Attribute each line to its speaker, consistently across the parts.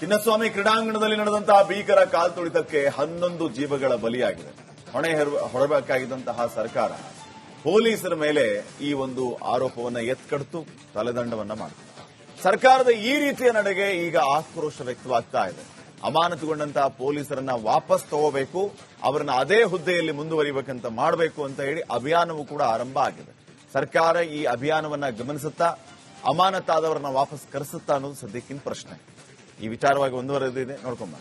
Speaker 1: ಚಿನ್ನಸ್ವಾಮಿ ಕ್ರೀಡಾಂಗಣದಲ್ಲಿ ನಡೆದಂತಹ ಭೀಕರ ಕಾಲ್ತುಳಿತಕ್ಕೆ 11 ಜೀವಗಳ ಬಲಿಯಾಗಿದೆ. ಹೊಣೆ ಹೊರಬೇಕಾಗಿದ್ದಂತಹ ಸರ್ಕಾರ ಪೊಲೀಸರ ಮೇಲೆ ಈ ಒಂದು ಆರೋಪವನ್ನ ಎತ್ಕಡ್ತು ತಲೆದಂಡವನ್ನ ಮಾಡಿತು. ಸರ್ಕಾರದ ಈ ರೀತಿಯ ನಡೆಗೆ ಈಗ ಆಕ್ರೋಶ ವ್ಯಕ್ತವಾಗ್ತಾ ಇದೆ. ಅಮಾನತುಗೊಂಡಂತಹ ಪೊಲೀಸರನ್ನ ವಾಪಸ್ ತಗೋಬೇಕು, ಅವರನ್ನ ಅದೇ ಹುದ್ದೆಯಲ್ಲಿ ಮುಂದುವರಿಬೇಕಂತ ಮಾಡಬೇಕು ಅಂತ ಹೇಳಿ ಅಭಿಯಾನವೂ ಕೂಡ ಆರಂಭ ಆಗಿದೆ. ಸರ್ಕಾರ ಈ ಅಭಿಯಾನವನ್ನ ಗಮನಿಸುತ್ತಾ ಅಮಾನತಾದವರನ್ನ ವಾಪಸ್ ಕರೆಸುತ್ತಾ ಅನ್ನೋದು ಸದ್ಯಕ್ಕಿನ ಪ್ರಶ್ನೆ. ಈ ವಿಚಾರವಾಗಿ ಮುಂದುವರೆದಿದೆ, ನೋಡ್ಕೊಂಬ.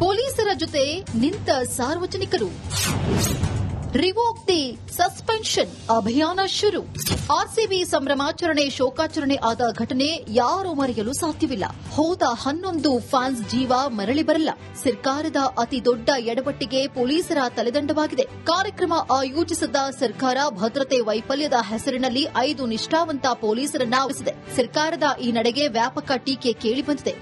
Speaker 2: ಪೊಲೀಸರ ಜೊತೆ ನಿಂತ ಸಾರ್ವಜನಿಕರು. ರಿವೋಕ್ ದಿ ಸಸ್ಪೆನ್ಷನ್ ಅಭಿಯಾನ ಶುರು. ಆರ್ಸಿಬಿ ಸಂಭ್ರಮಾಚರಣೆ ಶೋಕಾಚರಣೆ ಆದ ಘಟನೆ ಯಾರೂ ಮರೆಯಲು ಸಾಧ್ಯವಿಲ್ಲ. ಹೋದ 11 ಫ್ಯಾನ್ಸ್ ಜೀವ ಮರಳಿ ಬರಲ್ಲ. ಸರ್ಕಾರದ ಅತಿ ದೊಡ್ಡ ಎಡವಟ್ಟಿಗೆ ಪೊಲೀಸರ ತಲೆದಂಡವಾಗಿದೆ. ಕಾರ್ಯಕ್ರಮ ಆಯೋಜಿಸಿದ ಸರ್ಕಾರ ಭದ್ರತೆ ವೈಫಲ್ಯದ ಹೆಸರಿನಲ್ಲಿ 5 ನಿಷ್ಠಾವಂತ ಪೊಲೀಸರನ್ನ ಉಳಿಸಿದೆ. ಸರ್ಕಾರದ ಈ ನಡೆಗೆ ವ್ಯಾಪಕ ಟೀಕೆ ಕೇಳಿಬಂದಿದೆ.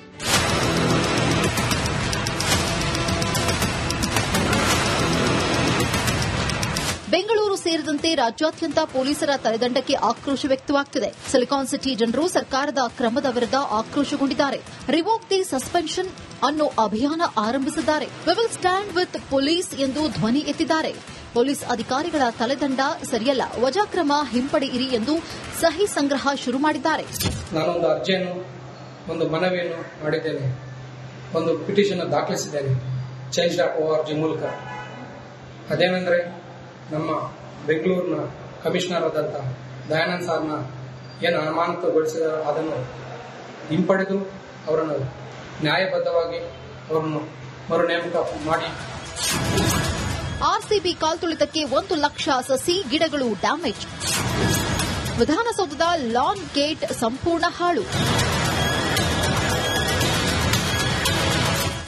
Speaker 2: ಬೆಂಗಳೂರು ಸೇರಿದಂತೆ ರಾಜ್ಯಾದ್ಯಂತ ಪೊಲೀಸರ ತಲೆದಂಡಕ್ಕೆ ಆಕ್ರೋಶ ವ್ಯಕ್ತವಾಗುತ್ತಿದೆ. ಸಿಲಿಕಾನ್ ಸಿಟಿ ಜನರು ಸರ್ಕಾರದ ಕ್ರಮದ ವಿರುದ್ಧ ಆಕ್ರೋಶಗೊಂಡಿದ್ದಾರೆ. ರಿವೋಕ್ ದಿ ಸಸ್ಪೆನ್ಷನ್ ಅನ್ನೋ ಅಭಿಯಾನ ಆರಂಭಿಸಿದ್ದಾರೆ. We will stand with police ಎಂದು ಧ್ವನಿ ಎತ್ತಿದ್ದಾರೆ. ಪೊಲೀಸ್ ಅಧಿಕಾರಿಗಳ ತಲೆದಂಡ ಸರಿಯಲ್ಲ, ವಜಾಕ್ರಮ ಹಿಂಪಡೆಯಿರಿ ಎಂದು ಸಹಿ ಸಂಗ್ರಹ ಶುರು ಮಾಡಿದ್ದಾರೆ.
Speaker 3: ನಾನೊಂದು ಅರ್ಜಿಯನ್ನು, ಒಂದು ಮನವಿಯನ್ನು ಮಾಡಿದ್ದೇನೆ, ಒಂದು ಪಿಟಿಷನ್ ದಾಖಲಿಸಿದ್ದೇನೆ change.org ಮೂಲಕ. ಅದೇನೆಂದರೆ, ನಮ್ಮ ಬೆಂಗಳೂರಿನ ಕಮಿಷನರ್ ಆದಂಥ ದಯಾನಂದ್ ಸಾರ್ನ ಏನು ಅಮಾನತುಗೊಳಿಸಿದ ಅದನ್ನು ಹಿಂಪಡೆದು ಅವರನ್ನು ನ್ಯಾಯಬದ್ಧವಾಗಿ ಅವರನ್ನು ಮರು ನೇಮಕ ಮಾಡಿ.
Speaker 2: ಆರ್ಸಿಬಿ ಕಾಲ್ತುಳಿತಕ್ಕೆ 1 ಲಕ್ಷ ಸಸಿ ಗಿಡಗಳು ಡ್ಯಾಮೇಜ್. ವಿಧಾನಸೌಧದ ಲಾನ್ ಗೇಟ್ ಸಂಪೂರ್ಣ ಹಾಳು.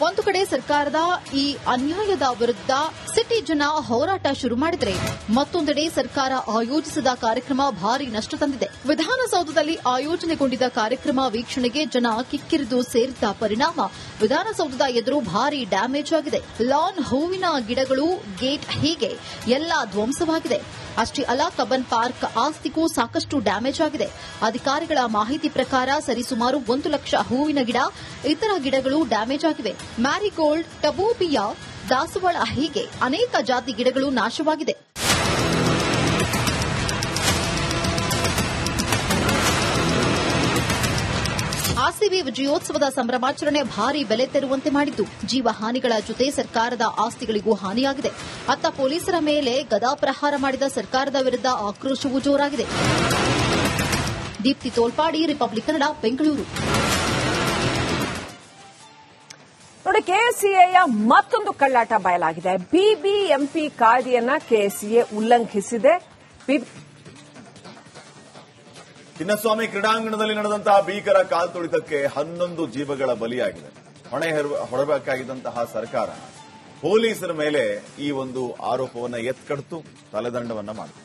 Speaker 2: ಒಂದು ಕಡೆ ಸರ್ಕಾರದ ಈ ಅನ್ಯಾಯದ ವಿರುದ್ಧ ಸಿಟಿ ಜನ ಹೋರಾಟ ಶುರು ಮಾಡಿದರೆ, ಮತ್ತೊಂದೆಡೆ ಸರ್ಕಾರ ಆಯೋಜಿಸಿದ ಕಾರ್ಯಕ್ರಮ ಭಾರೀ ನಷ್ಟ ತಂದಿದೆ. ವಿಧಾನಸೌಧದಲ್ಲಿ ಆಯೋಜನೆಗೊಂಡಿದ್ದ ಕಾರ್ಯಕ್ರಮ ವೀಕ್ಷಣೆಗೆ ಜನ ಕಿಕ್ಕಿರಿದು ಸೇರಿದ್ದ ಪರಿಣಾಮ ವಿಧಾನಸೌಧದ ಎದುರು ಭಾರೀ ಡ್ಯಾಮೇಜ್ ಆಗಿದೆ. ಲಾನ್, ಹೂವಿನ ಗಿಡಗಳು, ಗೇಟ್ ಹೀಗೆ ಎಲ್ಲ ಧ್ವಂಸವಾಗಿದೆ. ಅಷ್ಟೇ ಅಲ್ಲ, ಕಬ್ಬನ್ ಪಾರ್ಕ್ ಆಸ್ತಿಗೂ ಸಾಕಷ್ಟು ಡ್ಯಾಮೇಜ್ ಆಗಿದೆ. ಅಧಿಕಾರಿಗಳ ಮಾಹಿತಿ ಪ್ರಕಾರ ಸರಿಸುಮಾರು 1 ಲಕ್ಷ ಹೂವಿನ ಗಿಡ, ಇತರ ಗಿಡಗಳು ಡ್ಯಾಮೇಜ್ ಆಗಿವೆ. ಮ್ಯಾರಿಗೋಲ್ಡ್, ಟಬೋಬಿಯಾ, ದಾಸವಾಳ ಹೀಗೆ ಅನೇಕ ಜಾತಿ ಗಿಡಗಳು ನಾಶವಾಗಿದೆ. ಆರ್ಸಿಬಿ ವಿಜಯೋತ್ಸವದ ಸಂಭ್ರಮಾಚರಣೆ ಭಾರೀ ಬೆಲೆ ತೆರುವಂತೆ ಮಾಡಿದ್ದು, ಜೀವಹಾನಿಗಳ ಜೊತೆ ಸರ್ಕಾರದ ಆಸ್ತಿಗಳಿಗೂ ಹಾನಿಯಾಗಿದೆ. ಅತ್ತ ಪೊಲೀಸರ ಮೇಲೆ ಗದಾಪ್ರಹಾರ ಮಾಡಿದ ಸರ್ಕಾರದ ವಿರುದ್ಧ ಆಕ್ರೋಶವೂ ಜೋರಾಗಿದೆ. ದೀಪ್ತಿ ತೋಲ್ಪಾಡಿ, ರಿಪಬ್ಲಿಕ್ ಕನ್ನಡ, ಬೆಂಗಳೂರು.
Speaker 4: ನೋಡಿ, ಕೆಎಸ್ಸಿಎಯ ಮತ್ತೊಂದು ಕಳ್ಳಾಟ ಬಯಲಾಗಿದೆ. ಬಿಬಿಎಂಪಿ ಕಾಯ್ದೆಯನ್ನ ಕೆಎಸ್ಸಿಎ ಉಲ್ಲಂಘಿಸಿದೆ.
Speaker 1: ಚಿನ್ನಸ್ವಾಮಿ ಕ್ರೀಡಾಂಗಣದಲ್ಲಿ ನಡೆದಂತಹ ಭೀಕರ ಕಾಲ್ತುಳಿತಕ್ಕೆ 11 ಜೀವಗಳ ಬಲಿಯಾಗಿದೆ. ಹೊಣೆ ಹೊರಬೇಕಾಗಿದ್ದಂತಹ ಸರ್ಕಾರ ಪೊಲೀಸರ ಮೇಲೆ ಈ ಒಂದು ಆರೋಪವನ್ನ ಎತ್ಕಡ್ತು ತಲೆದಂಡವನ್ನ ಮಾಡಿತು.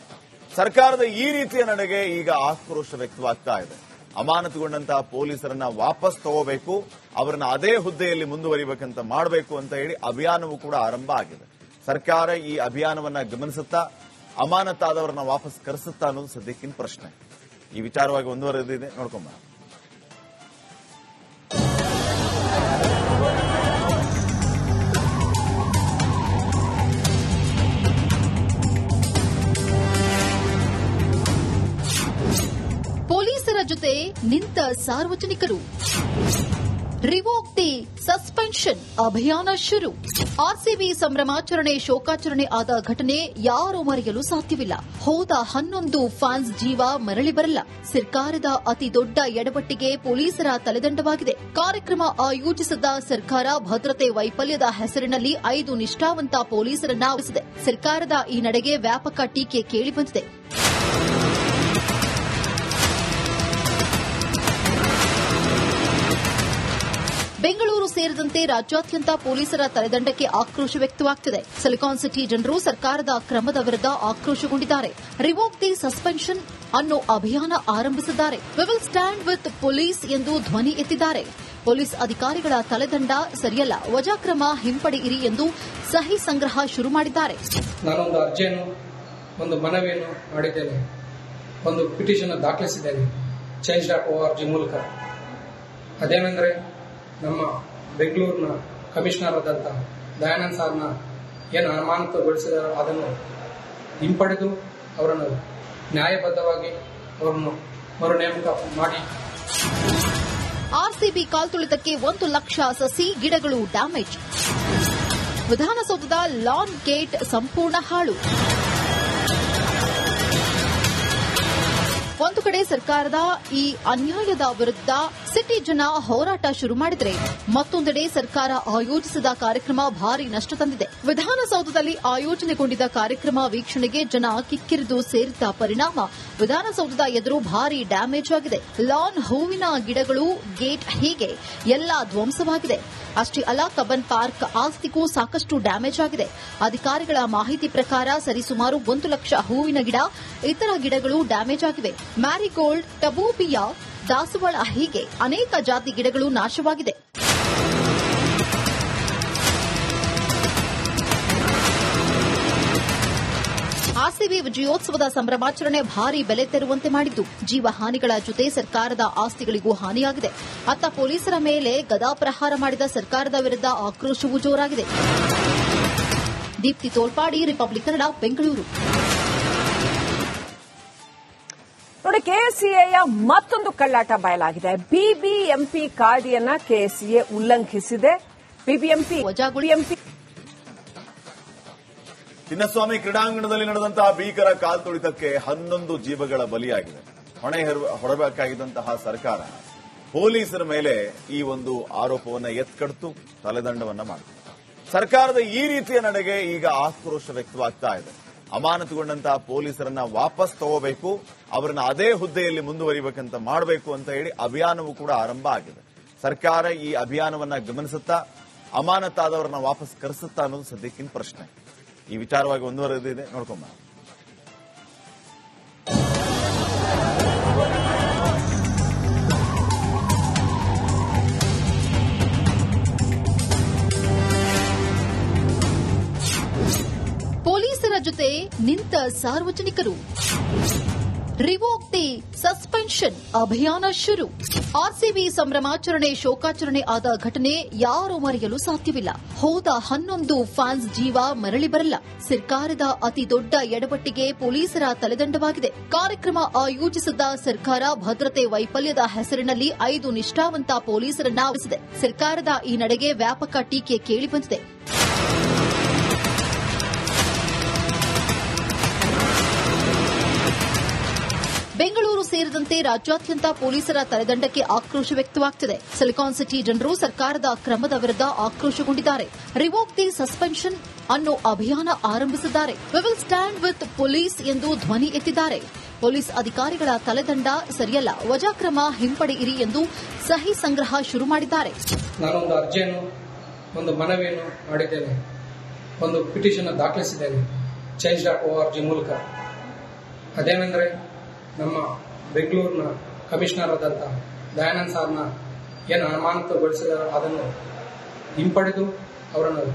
Speaker 1: ಸರ್ಕಾರದ ಈ ರೀತಿಯ ನಡೆಗೆ ಈಗ ಆಕ್ರೋಶ ವ್ಯಕ್ತವಾಗ್ತಾ ಇದೆ. ಅಮಾನತುಗೊಂಡಂತಹ ಪೊಲೀಸರನ್ನ ವಾಪಸ್ ತಗೋಬೇಕು, ಅವರನ್ನ ಅದೇ ಹುದ್ದೆಯಲ್ಲಿ ಮುಂದುವರಿಬೇಕಂತ ಮಾಡಬೇಕು ಅಂತ ಹೇಳಿ ಅಭಿಯಾನವೂ ಕೂಡ ಆರಂಭ ಆಗಿದೆ. ಸರ್ಕಾರ ಈ ಅಭಿಯಾನವನ್ನ ಗಮನಿಸುತ್ತಾ ಅಮಾನತಾದವರನ್ನ ವಾಪಸ್ ಕರೆಸುತ್ತಾ ಅನ್ನೋದು ಸದ್ಯಕ್ಕಿನ ಪ್ರಶ್ನೆ. ಈ ವಿಚಾರವಾಗಿ ಮುಂದುವರೆದಿದೆ, ನೋಡ್ಕೊಂಬ.
Speaker 2: ಪೊಲೀಸರ ಜೊತೆ ನಿಂತ ಸಾರ್ವಜನಿಕರು. ರಿವೋಕ್ ದಿ ಸಸ್ಪೆನ್ಷನ್ ಅಭಿಯಾನ ಶುರು. ಆರ್ಸಿಬಿ ಸಂಭ್ರಮಾಚರಣೆ ಶೋಕಾಚರಣೆ ಆದ ಘಟನೆ ಯಾರೂ ಮರೆಯಲು ಸಾಧ್ಯವಿಲ್ಲ. ಹೋದ 11 ಫ್ಯಾನ್ಸ್ ಜೀವ ಮರಳಿ ಬರಲ್ಲ. ಸರ್ಕಾರದ ಅತಿ ದೊಡ್ಡ ಎಡವಟ್ಟಿಗೆ ಪೊಲೀಸರ ತಲೆದಂಡವಾಗಿದೆ. ಕಾರ್ಯಕ್ರಮ ಆಯೋಜಿಸಿದ ಸರ್ಕಾರ ಭದ್ರತೆ ವೈಫಲ್ಯದ ಹೆಸರಿನಲ್ಲಿ 5 ನಿಷ್ಠಾವಂತ ಪೊಲೀಸರನ್ನ ಉಳಿಸಿದೆ. ಸರ್ಕಾರದ ಈ ನಡೆಗೆ ವ್ಯಾಪಕ ಟೀಕೆ ಕೇಳಿಬಂದಿದೆ. ಬೆಂಗಳೂರು ಸೇರಿದಂತೆ ರಾಜ್ಯಾದ್ಯಂತ ಪೊಲೀಸರ ತಲೆದಂಡಕ್ಕೆ ಆಕ್ರೋಶ ವ್ಯಕ್ತವಾಗುತ್ತಿದೆ. ಸಿಲಿಕಾನ್ ಸಿಟಿ ಜನರು ಸರ್ಕಾರದ ಕ್ರಮದ ವಿರುದ್ಧ ಆಕ್ರೋಶಗೊಂಡಿದ್ದಾರೆ. ರಿವೋಕ್ ದಿ ಸಸ್ಪೆನ್ಷನ್ ಅನ್ನೋ ಅಭಿಯಾನ ಆರಂಭಿಸಿದ್ದಾರೆ. We will stand with police ಎಂದು ಧ್ವನಿ ಎತ್ತಿದ್ದಾರೆ. ಪೊಲೀಸ್ ಅಧಿಕಾರಿಗಳ ತಲೆದಂಡ ಸರಿಯಲ್ಲ, ವಜಾಕ್ರಮ ಹಿಂಪಡೆಯಿರಿ ಎಂದು ಸಹಿ ಸಂಗ್ರಹ ಶುರು ಮಾಡಿದ್ದಾರೆ.
Speaker 3: ನಾನೊಂದು ಅರ್ಜಿಯನ್ನು, ಒಂದು ಮನವಿಯನ್ನು ಮಾಡಿದ್ದೇನೆ, ಒಂದು ಪಿಟಿಷನ್ ದಾಖಲಿಸಿದ್ದೇನೆ change.org ಮೂಲಕ. ಅದೇನೆಂದರೆ, ನಮ್ಮ ಬೆಂಗಳೂರಿನ ಕಮಿಷನರ್ ಆದಂಥ ದಯಾನಂದ್ ಸಾರ್ನ ಏನು ಅಮಾನತುಗೊಳಿಸಿದ ಅದನ್ನು ಹಿಂಪಡೆದು ಅವರನ್ನು ನ್ಯಾಯಬದ್ಧವಾಗಿ ಅವರನ್ನು ಮರು ನೇಮಕ ಮಾಡಿ.
Speaker 2: ಆರ್ಸಿಬಿ ಕಾಲ್ತುಳಿತಕ್ಕೆ 1 ಲಕ್ಷ ಸಸಿ ಗಿಡಗಳು ಡ್ಯಾಮೇಜ್. ವಿಧಾನಸೌಧದ ಲಾನ್ ಗೇಟ್ ಸಂಪೂರ್ಣ ಹಾಳು. ಒಂದು ಕಡೆ ಸರ್ಕಾರದ ಈ ಅನ್ಯಾಯದ ವಿರುದ್ಧ ಸಿಟಿ ಜನ ಹೋರಾಟ ಶುರು ಮಾಡಿದರೆ, ಮತ್ತೊಂದೆಡೆ ಸರ್ಕಾರ ಆಯೋಜಿಸಿದ ಕಾರ್ಯಕ್ರಮ ಭಾರಿ ನಷ್ಟ ತಂದಿದೆ. ವಿಧಾನಸೌಧದಲ್ಲಿ ಆಯೋಜನೆಗೊಂಡಿದ್ದ ಕಾರ್ಯಕ್ರಮ ವೀಕ್ಷಣೆಗೆ ಜನ ಕಿಕ್ಕಿರಿದು ಸೇರಿದ್ದ ಪರಿಣಾಮ ವಿಧಾನಸೌಧದ ಎದುರು ಭಾರಿ ಡ್ಯಾಮೇಜ್ ಆಗಿದೆ. ಲಾನ್, ಹೂವಿನ ಗಿಡಗಳು, ಗೇಟ್ ಹೀಗೆ ಎಲ್ಲಾ ಧ್ವಂಸವಾಗಿದೆ. ಅಷ್ಟೇ ಅಲ್ಲ, ಕಬ್ಬನ್ ಪಾರ್ಕ್ ಆಸ್ತಿಗೂ ಸಾಕಷ್ಟು ಡ್ಯಾಮೇಜ್ ಆಗಿದೆ. ಅಧಿಕಾರಿಗಳ ಮಾಹಿತಿ ಪ್ರಕಾರ ಸರಿಸುಮಾರು 1 ಲಕ್ಷ ಹೂವಿನ ಗಿಡ, ಇತರ ಗಿಡಗಳು ಡ್ಯಾಮೇಜ್ ಆಗಿವೆ. ಮ್ಯಾರಿಗೋಲ್ಡ್, ಟಬೂಪಿಯಾ, ದಾಸವಾಳ ಹೀಗೆ ಅನೇಕ ಜಾತಿ ಗಿಡಗಳು ನಾಶವಾಗಿದೆ. ಆರ್ಸಿಬಿ ವಿಜಯೋತ್ಸವದ ಸಂಭ್ರಮಾಚರಣೆ ಭಾರಿ ಬೆಲೆ ತೆರುವಂತೆ ಮಾಡಿದ್ದು, ಜೀವಹಾನಿಗಳ ಜೊತೆ ಸರ್ಕಾರದ ಆಸ್ತಿಗಳಿಗೂ ಹಾನಿಯಾಗಿದೆ. ಅತ್ತ ಪೊಲೀಸರ ಮೇಲೆ ಗದಾ ಪ್ರಹಾರ ಮಾಡಿದ ಸರ್ಕಾರದ ವಿರುದ್ಧ ಆಕ್ರೋಶವೂ ಜೋರಾಗಿದೆ. ದೀಪ್ತಿ ತೋಲ್ಪಾಡಿ, ರಿಪಬ್ಲಿಕ್ ಕನ್ನಡ, ಬೆಂಗಳೂರು.
Speaker 4: ನೋಡಿ, ಕೆಎಸ್ಸಿಎಯ ಮತ್ತೊಂದು ಕಳ್ಳಾಟ ಬಯಲಾಗಿದೆ. ಬಿಬಿಎಂಪಿ ಕಾಯ್ದೆಯನ್ನ ಕೆಎಸ್ಸಿಎ ಉಲ್ಲಂಘಿಸಿದೆ. ಬಿಬಿಎಂಪಿ
Speaker 1: ಚಿನ್ನಸ್ವಾಮಿ ಕ್ರೀಡಾಂಗಣದಲ್ಲಿ ನಡೆದಂತಹ ಭೀಕರ ಕಾಲ್ತುಳಿತಕ್ಕೆ 11 ಜೀವಗಳ ಬಲಿಯಾಗಿದೆ. ಹೊಣೆ ಹೊರಬೇಕಾಗಿದ್ದಂತಹ ಸರ್ಕಾರ ಪೊಲೀಸರ ಮೇಲೆ ಈ ಒಂದು ಆರೋಪವನ್ನು ಎತ್ಕಡ್ತು ತಲೆದಂಡವನ್ನ ಮಾಡಿತು. ಸರ್ಕಾರದ ಈ ರೀತಿಯ ನಡೆಗೆ ಈಗ ಆಕ್ರೋಶ ವ್ಯಕ್ತವಾಗ್ತಾ ಇದೆ. ಅಮಾನತುಗೊಂಡಂತಹ ಪೊಲೀಸರನ್ನ ವಾಪಸ್ ತಗೋಬೇಕು, ಅವರನ್ನ ಅದೇ ಹುದ್ದೆಯಲ್ಲಿ ಮುಂದುವರಿಬೇಕಂತ ಮಾಡಬೇಕು ಅಂತ ಹೇಳಿ ಅಭಿಯಾನವೂ ಕೂಡ ಆರಂಭ ಆಗಿದೆ. ಸರ್ಕಾರ ಈ ಅಭಿಯಾನವನ್ನ ಗಮನಿಸುತ್ತಾ ಅಮಾನತಾದವರನ್ನ ವಾಪಸ್ ಕರೆಸುತ್ತಾ ಅನ್ನೋದು ಸದ್ಯಕ್ಕಿನ ಪ್ರಶ್ನೆ. ಈ ವಿಚಾರವಾಗಿ ಮುಂದುವರೆದಿದೆ, ನೋಡ್ಕೊಂಬ.
Speaker 2: ಪೊಲೀಸರ ಜೊತೆ ನಿಂತ ಸಾರ್ವಜನಿಕರು. ರಿವೋಕ್ ದಿ ಸಸ್ಪೆನ್ಷನ್ ಅಭಿಯಾನ ಶುರು. ಆರ್ಸಿಬಿ ಸಂಭ್ರಮಾಚರಣೆ ಶೋಕಾಚರಣೆ ಆದ ಘಟನೆ ಯಾರೂ ಮರೆಯಲು ಸಾಧ್ಯವಿಲ್ಲ. ಹೋದ 11 ಫ್ಯಾನ್ಸ್ ಜೀವ ಮರಳಿ ಬರಲ್ಲ. ಸರ್ಕಾರದ ಅತಿ ದೊಡ್ಡ ಎಡವಟ್ಟಿಗೆ ಪೊಲೀಸರ ತಲೆದಂಡವಾಗಿದೆ. ಕಾರ್ಯಕ್ರಮ ಆಯೋಜಿಸಿದ್ದ ಸರ್ಕಾರ ಭದ್ರತೆ ವೈಫಲ್ಯದ ಹೆಸರಿನಲ್ಲಿ 5 ನಿಷ್ಠಾವಂತ ಪೊಲೀಸರನ್ನ ವಹಿಸಿದೆ. ಸರ್ಕಾರದ ಈ ನಡೆಗೆ ವ್ಯಾಪಕ ಟೀಕೆ ಕೇಳಿಬಂದಿದೆ. ಬೆಂಗಳೂರು ಸೇರಿದಂತೆ ರಾಜ್ಯಾದ್ಯಂತ ಪೊಲೀಸರ ತಲೆದಂಡಕ್ಕೆ ಆಕ್ರೋಶ ವ್ಯಕ್ತವಾಗುತ್ತಿದೆ. ಸಿಲಿಕಾನ್ ಸಿಟಿ ಜನರು ಸರ್ಕಾರದ ಕ್ರಮದ ವಿರುದ್ಧ ಆಕ್ರೋಶಗೊಂಡಿದ್ದಾರೆ. ರಿವೋಕ್ ದಿ ಸಸ್ಪೆನ್ಷನ್ ಅನ್ನೋ ಅಭಿಯಾನ ಆರಂಭಿಸಿದ್ದಾರೆ. We will stand with police ಎಂದು ಧ್ವನಿ ಎತ್ತಿದ್ದಾರೆ. ಪೊಲೀಸ್ ಅಧಿಕಾರಿಗಳ ತಲೆದಂಡ ಸರಿಯಲ್ಲ, ವಜಾಕ್ರಮ ಹಿಂಪಡೆಯಿರಿ ಎಂದು ಸಹಿ ಸಂಗ್ರಹ ಶುರು ಮಾಡಿದ್ದಾರೆ.
Speaker 3: ನಾನೊಂದು ಅರ್ಜಿಯನ್ನು, ಒಂದು ಮನವಿಯನ್ನು ಮಾಡಿದ್ದೇನೆ, ಒಂದು ಪಿಟಿಷನ್ ದಾಖಲಿಸಿದ್ದೇನೆ change.org ಮೂಲಕ. ಅದೇನೆಂದರೆ, ನಮ್ಮ ಬೆಂಗಳೂರಿನ ಕಮಿಷನರ್ ಆದಂಥ ದಯಾನಂದ್ ಸಾರ್ನ ಏನು ಅಮಾನತುಗೊಳಿಸಿದ ಅದನ್ನು ಹಿಂಪಡೆದು ಅವರನ್ನು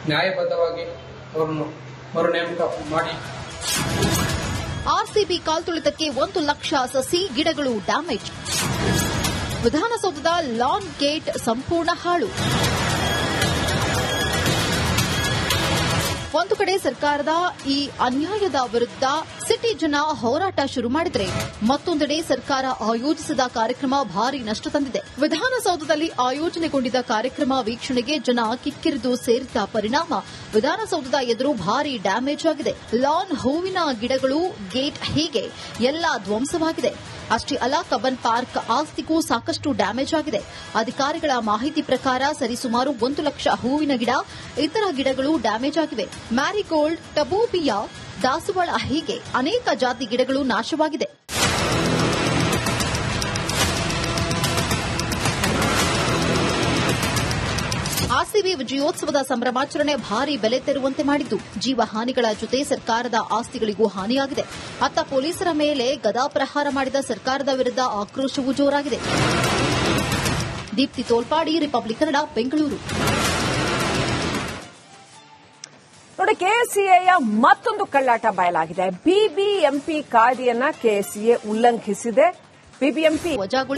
Speaker 3: ನ್ಯಾಯಬದ್ಧವಾಗಿ ಅವರನ್ನು ಮರು ನೇಮಕ ಮಾಡಿ.
Speaker 2: ಆರ್ಸಿಬಿ ಕಾಲ್ತುಳಿತಕ್ಕೆ 1 ಲಕ್ಷ ಸಸಿ ಗಿಡಗಳು ಡ್ಯಾಮೇಜ್. ವಿಧಾನಸೌಧದ ಲಾನ್ ಗೇಟ್ ಸಂಪೂರ್ಣ ಹಾಳು. ಒಂದು ಕಡೆ ಸರ್ಕಾರದ ಈ ಅನ್ಯಾಯದ ವಿರುದ್ಧ ಸಿಟಿ ಜನ ಹೋರಾಟ ಶುರು ಮಾಡಿದರೆ, ಮತ್ತೊಂದೆಡೆ ಸರ್ಕಾರ ಆಯೋಜಿಸಿದ ಕಾರ್ಯಕ್ರಮ ಭಾರಿ ನಷ್ಟ ತಂದಿದೆ. ವಿಧಾನಸೌಧದಲ್ಲಿ ಆಯೋಜನೆಗೊಂಡಿದ್ದ ಕಾರ್ಯಕ್ರಮ ವೀಕ್ಷಣೆಗೆ ಜನ ಕಿಕ್ಕಿರಿದು ಸೇರಿದ್ದ ಪರಿಣಾಮ ವಿಧಾನಸೌಧದ ಎದುರು ಭಾರಿ ಡ್ಯಾಮೇಜ್ ಆಗಿದೆ. ಲಾನ್, ಹೂವಿನ ಗಿಡಗಳು, ಗೇಟ್ ಹೀಗೆ ಎಲ್ಲಾ ಧ್ವಂಸವಾಗಿದೆ. ಅಷ್ಟೇ ಅಲ್ಲ, ಕಬ್ಬನ್ ಪಾರ್ಕ್ ಆಸ್ತಿಗೂ ಸಾಕಷ್ಟು ಡ್ಯಾಮೇಜ್ ಆಗಿದೆ. ಅಧಿಕಾರಿಗಳ ಮಾಹಿತಿ ಪ್ರಕಾರ ಸರಿಸುಮಾರು 1 ಲಕ್ಷ ಹೂವಿನ ಗಿಡ, ಇತರ ಗಿಡಗಳು ಡ್ಯಾಮೇಜ್ ಆಗಿವೆ. ಮ್ಯಾರಿಗೋಲ್ಡ್, ಟಬೂಪಿಯಾ, ದಾಸವಾಳ ಹೀಗೆ ಅನೇಕ ಜಾತಿ ಗಿಡಗಳು ನಾಶವಾಗಿದೆ. ಆರ್ಸಿಬಿ ವಿಜಯೋತ್ಸವದ ಸಂಭ್ರಮಾಚರಣೆ ಭಾರಿ ಬೆಲೆ ತೆರುವಂತೆ ಮಾಡಿದ್ದು, ಜೀವಹಾನಿಗಳ ಜೊತೆ ಸರ್ಕಾರದ ಆಸ್ತಿಗಳಿಗೂ ಹಾನಿಯಾಗಿದೆ. ಅತ್ತ ಪೊಲೀಸರ ಮೇಲೆ ಗದಾ ಪ್ರಹಾರ ಮಾಡಿದ ಸರ್ಕಾರದ ವಿರುದ್ಧ ಆಕ್ರೋಶವೂ ಜೋರಾಗಿದೆ. ದೀಪ್ತಿ ತೋಲ್ಪಾಡಿ, ರಿಪಬ್ಲಿಕ್ ಕನ್ನಡ, ಬೆಂಗಳೂರು.
Speaker 4: ನೋಡಿ, ಕೆಎಸ್ಸಿಎಯ ಮತ್ತೊಂದು ಕಳ್ಳಾಟ ಬಯಲಾಗಿದೆ. ಬಿಬಿಎಂಪಿ ಕಾಯ್ದೆಯನ್ನ ಕೆಎಸ್ಸಿಎ ಉಲ್ಲಂಘಿಸಿದೆ. ಬಿಬಿಎಂಪಿ
Speaker 2: ವಜಾಗೊಳಿಸಿದೆ.